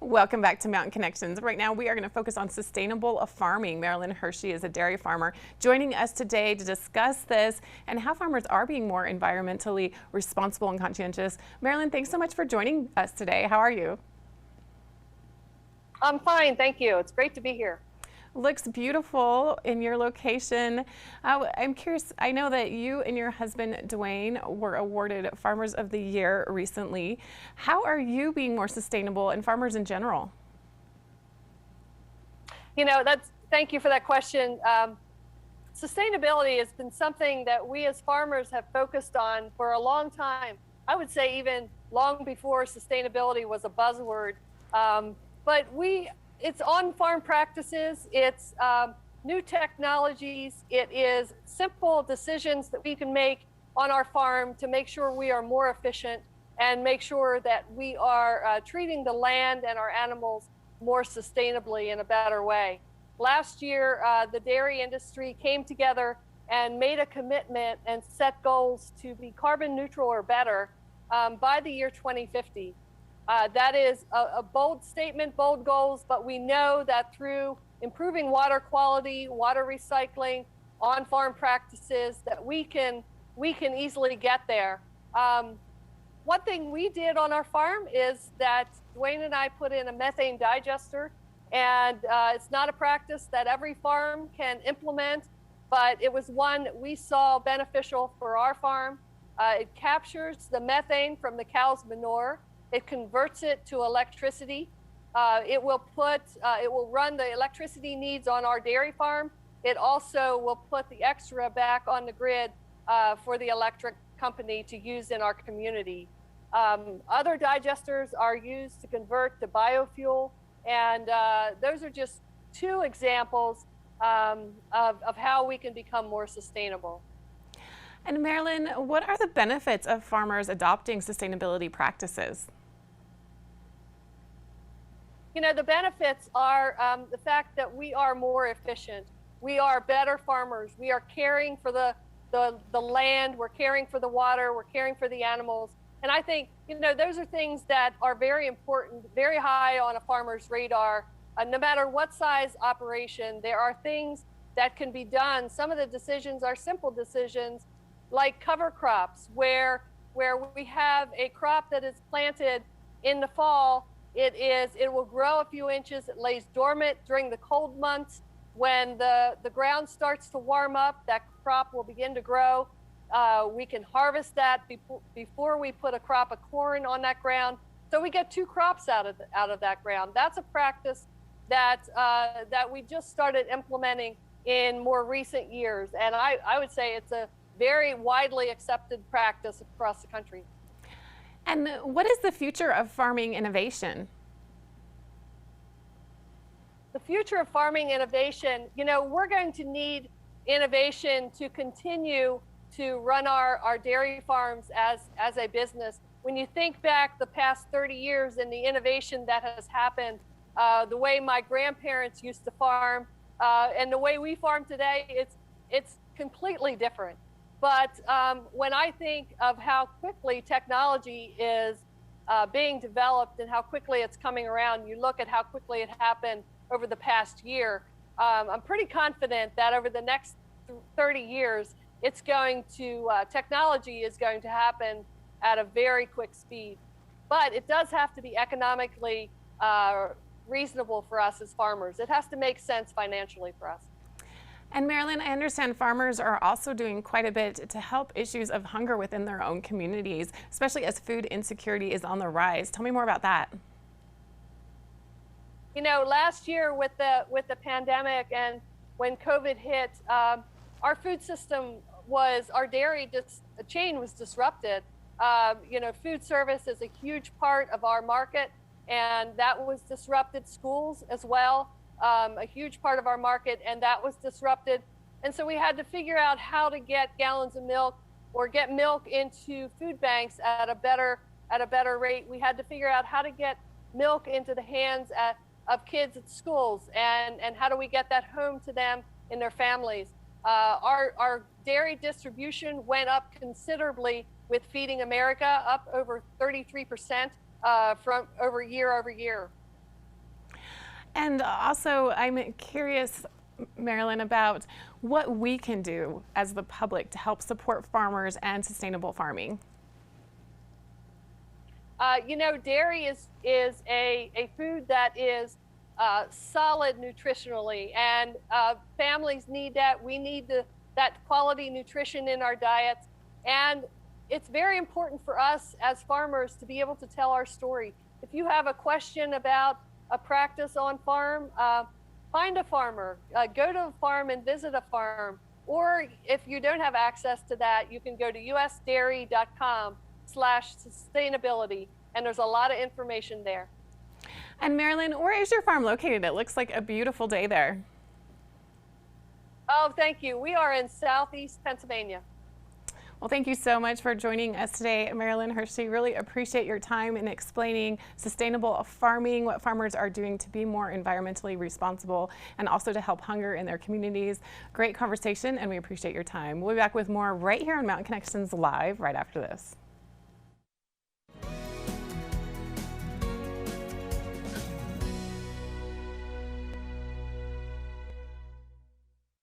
Welcome back to Mountain Connections. Right now we are going to focus on sustainable farming. Marilyn Hershey is a dairy farmer joining us today to discuss this and how farmers are being more environmentally responsible and conscientious. Marilyn, thanks so much for joining us today. How are you? I'm fine, thank you. It's great to be here. Looks beautiful in your location. I'm curious, I know that you and your husband Duane were awarded Farmers of the Year recently. How are you being more sustainable and farmers in general? You know, thank you for that question. Sustainability has been something that we as farmers have focused on for a long time. I would say even long before sustainability was a buzzword. But it's on-farm practices, it's new technologies, it is simple decisions that we can make on our farm to make sure we are more efficient and make sure that we are treating the land and our animals more sustainably in a better way. Last year, the dairy industry came together and made a commitment and set goals to be carbon neutral or better by the year 2050. That is a bold statement, bold goals, but we know that through improving water quality, water recycling, on-farm practices, that we can easily get there. One thing we did on our farm is that Duane and I put in a methane digester, and it's not a practice that every farm can implement, but it was one that we saw beneficial for our farm. It captures the methane from the cow's manure. It converts it to electricity. It will run the electricity needs on our dairy farm. It also will put the extra back on the grid for the electric company to use in our community. Other digesters are used to convert to biofuel, and those are just two examples of how we can become more sustainable. And Marilyn, what are the benefits of farmers adopting sustainability practices? You know, the benefits are the fact that we are more efficient. We are better farmers. We are caring for the land. We're caring for the water. We're caring for the animals. And I think, you know, those are things that are very important, very high on a farmer's radar. No matter what size operation, there are things that can be done. Some of the decisions are simple decisions, like cover crops, where we have a crop that is planted in the fall. It will grow a few inches. It lays dormant during the cold months. When the ground starts to warm up, that crop will begin to grow. We can harvest that before we put a crop of corn on that ground. So we get two crops out of that ground. That's a practice that we just started implementing in more recent years. And I would say it's a very widely accepted practice across the country. And what is the future of farming innovation? The future of farming innovation, you know, we're going to need innovation to continue to run our dairy farms as a business. When you think back the past 30 years and the innovation that has happened, the way my grandparents used to farm and the way we farm today, it's completely different. But when I think of how quickly technology is being developed and how quickly it's coming around, you look at how quickly it happened over the past year, I'm pretty confident that over the next 30 years, technology is going to happen at a very quick speed. But it does have to be economically reasonable for us as farmers. It has to make sense financially for us. And Marilyn, I understand farmers are also doing quite a bit to help issues of hunger within their own communities, especially as food insecurity is on the rise. Tell me more about that. You know, last year with the pandemic and when COVID hit, our food system our dairy chain was disrupted. You know, food service is a huge part of our market, and that was disrupted. Schools as well. A huge part of our market, and that was disrupted. And so we had to figure out how to get gallons of milk or get milk into food banks at a better rate. We had to figure out how to get milk into the hands of kids at schools, and how do we get that home to them and their families. Our dairy distribution went up considerably with Feeding America, up over 33% from year over year. And also, I'm curious, Marilyn, about what we can do as the public to help support farmers and sustainable farming. You know, dairy is a food that is solid nutritionally, and families need that. We need that quality nutrition in our diets, and it's very important for us as farmers to be able to tell our story. If you have a question about a practice on farm, find a farmer, go to a farm and visit a farm. Or if you don't have access to that, you can go to usdairy.com/sustainability, and there's a lot of information there. And Marilyn, where is your farm located? It looks like a beautiful day there. Oh, thank you. We are in Southeast Pennsylvania. Well, thank you so much for joining us today, Marilyn Hershey. Really appreciate your time in explaining sustainable farming, what farmers are doing to be more environmentally responsible, and also to help hunger in their communities. Great conversation, and we appreciate your time. We'll be back with more right here on Mountain Connections Live right after this.